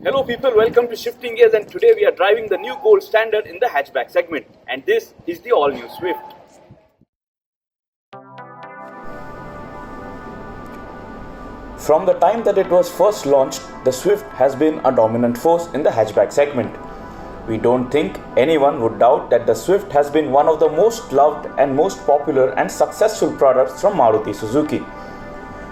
Hello people, welcome to Shifting Gears, and today we are driving the new gold standard in the hatchback segment, and this is the all-new Swift. From the time that it was first launched, the Swift has been a dominant force in the hatchback segment. We don't think anyone would doubt that the Swift has been one of the most loved and most popular and successful products from Maruti Suzuki.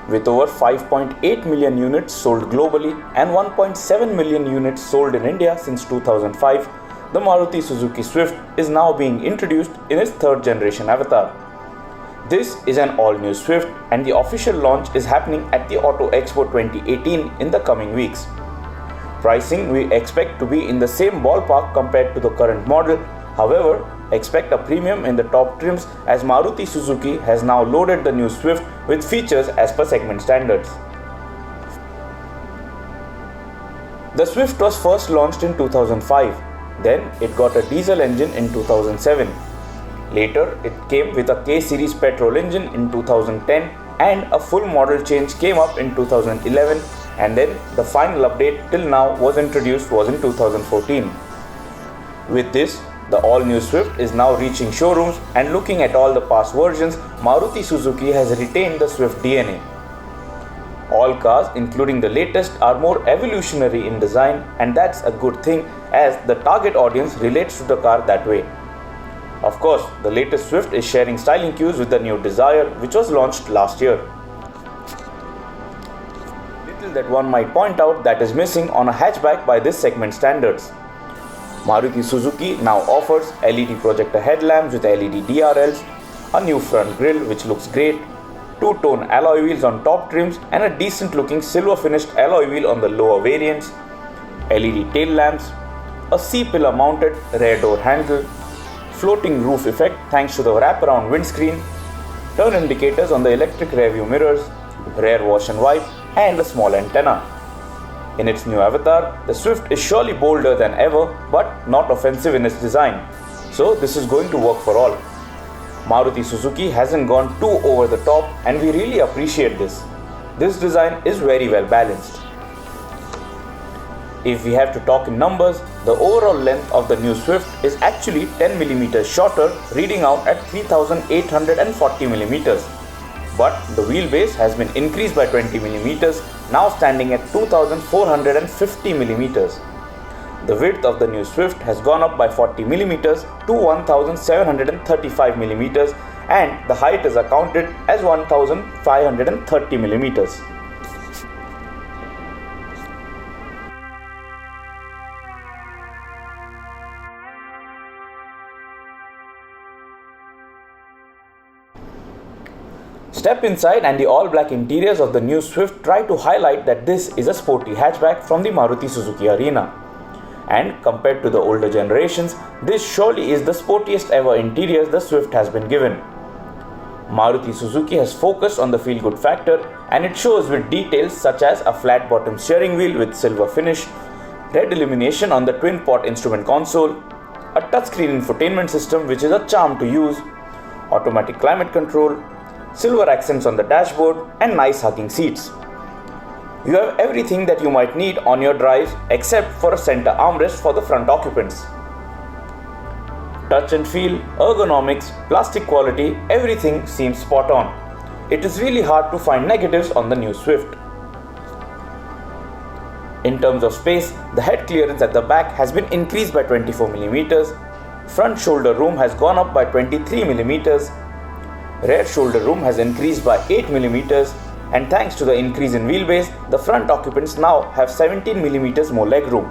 With over 5.8 million units sold globally and 1.7 million units sold in India since 2005, the Maruti Suzuki Swift is now being introduced in its third generation avatar. This is an all-new Swift, and the official launch is happening at the Auto Expo 2018 in the coming weeks. Pricing we expect to be in the same ballpark compared to the current model. However, expect a premium in the top trims as Maruti Suzuki has now loaded the new Swift with features as per segment standards. The Swift was first launched in 2005. Then it got a diesel engine in 2007. Later, it came with a K-series petrol engine in 2010, and a full model change came up in 2011, and then the final update till now was in 2014. With this, the all-new Swift is now reaching showrooms, and looking at all the past versions, Maruti Suzuki has retained the Swift DNA. All cars, including the latest, are more evolutionary in design, and that's a good thing as the target audience relates to the car that way. Of course, the latest Swift is sharing styling cues with the new Dzire, which was launched last year. Little that one might point out that is missing on a hatchback by this segment standards. Maruti Suzuki now offers LED projector headlamps with LED DRLs, a new front grille which looks great, two-tone alloy wheels on top trims, and a decent looking silver finished alloy wheel on the lower variants, LED tail lamps, a C-pillar mounted rear door handle, floating roof effect thanks to the wraparound windscreen, turn indicators on the electric rear view mirrors, rear wash and wipe, and a small antenna. In its new avatar, the Swift is surely bolder than ever, but not offensive in its design. So this is going to work for all. Maruti Suzuki hasn't gone too over the top, and we really appreciate this. This design is very well balanced. If we have to talk in numbers, the overall length of the new Swift is actually 10 mm shorter, reading out at 3840 mm. But the wheelbase has been increased by 20 mm, now standing at 2450 mm. The width of the new Swift has gone up by 40 mm to 1735 mm, and the height is accounted as 1530 mm. Step inside, and the all-black interiors of the new Swift try to highlight that this is a sporty hatchback from the Maruti Suzuki arena. And compared to the older generations, this surely is the sportiest ever interiors the Swift has been given. Maruti Suzuki has focused on the feel-good factor, and it shows with details such as a flat-bottom steering wheel with silver finish, red illumination on the twin-pot instrument console, a touchscreen infotainment system which is a charm to use, automatic climate control, silver accents on the dashboard, and nice hugging seats. You have everything that you might need on your drives except for a center armrest for the front occupants. Touch and feel, ergonomics, plastic quality, everything seems spot on. It is really hard to find negatives on the new Swift. In terms of space, the head clearance at the back has been increased by 24 mm, front shoulder room has gone up by 23 mm, rear shoulder room has increased by 8 mm, and thanks to the increase in wheelbase, the front occupants now have 17 mm more legroom.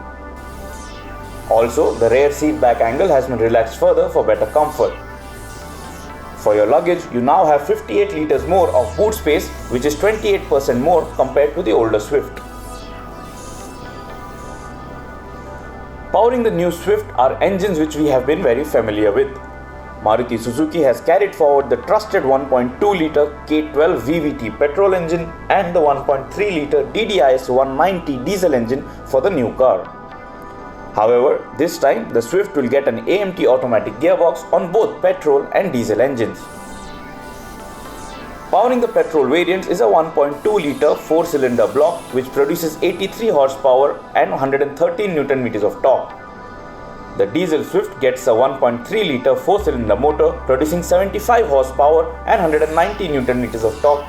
Also, the rear seat back angle has been relaxed further for better comfort. For your luggage, you now have 58 liters more of boot space, which is 28% more compared to the older Swift. Powering the new Swift are engines which we have been very familiar with. Maruti Suzuki has carried forward the trusted 1.2-litre K12 VVT petrol engine and the 1.3-litre DDIS 190 diesel engine for the new car. However, this time the Swift will get an AMT automatic gearbox on both petrol and diesel engines. Powering the petrol variants is a 1.2-litre 4-cylinder block which produces 83 horsepower and 113 Nm of torque. The diesel Swift gets a 1.3-litre 4-cylinder motor producing 75 horsepower and 190 Nm of torque.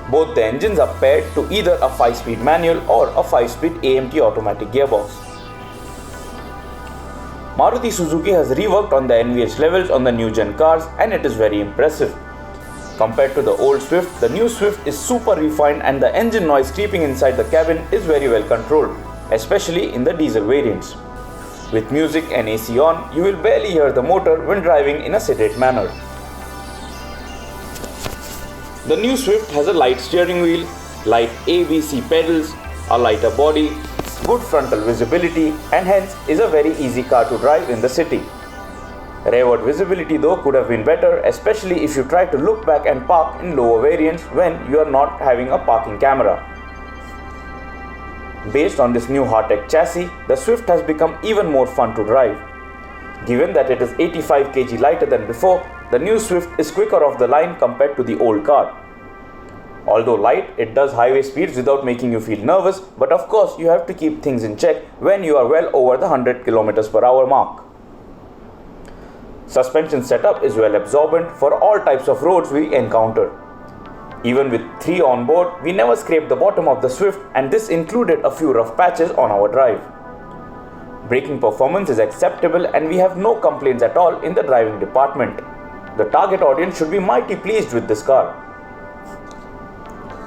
Both the engines are paired to either a 5-speed manual or a 5-speed AMT automatic gearbox. Maruti Suzuki has reworked on the NVH levels on the new gen cars and it is very impressive. Compared to the old Swift, the new Swift is super refined and the engine noise creeping inside the cabin is very well controlled, especially in the diesel variants. With music and AC on, you will barely hear the motor when driving in a sedate manner. The new Swift has a light steering wheel, light ABC pedals, a lighter body, good frontal visibility and hence is a very easy car to drive in the city. Rearward visibility though could have been better, especially if you try to look back and park in lower variants when you are not having a parking camera. Based on this new hard-tech chassis, the Swift has become even more fun to drive. Given that it is 85 kg lighter than before, the new Swift is quicker off the line compared to the old car. Although light, it does highway speeds without making you feel nervous, but of course you have to keep things in check when you are well over the 100 km/h mark. Suspension setup is well absorbent for all types of roads we encounter. Even with 3 on board, we never scraped the bottom of the Swift and this included a few rough patches on our drive. Braking performance is acceptable and we have no complaints at all in the driving department. The target audience should be mighty pleased with this car.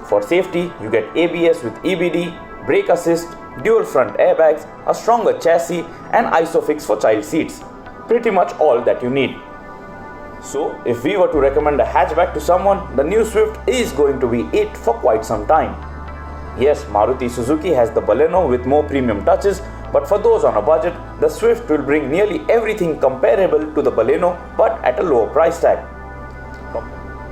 For safety, you get ABS with EBD, brake assist, dual front airbags, a stronger chassis and ISOFIX for child seats. Pretty much all that you need. So, if we were to recommend a hatchback to someone, the new Swift is going to be it for quite some time. Yes, Maruti Suzuki has the Baleno with more premium touches, but for those on a budget, the Swift will bring nearly everything comparable to the Baleno but at a lower price tag.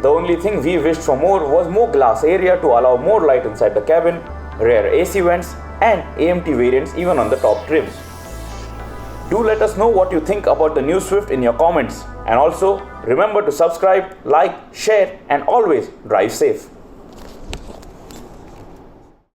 The only thing we wished for more was more glass area to allow more light inside the cabin, rear AC vents and AMT variants even on the top trims. Do let us know what you think about the new Swift in your comments, and also remember to subscribe, like, share and always drive safe.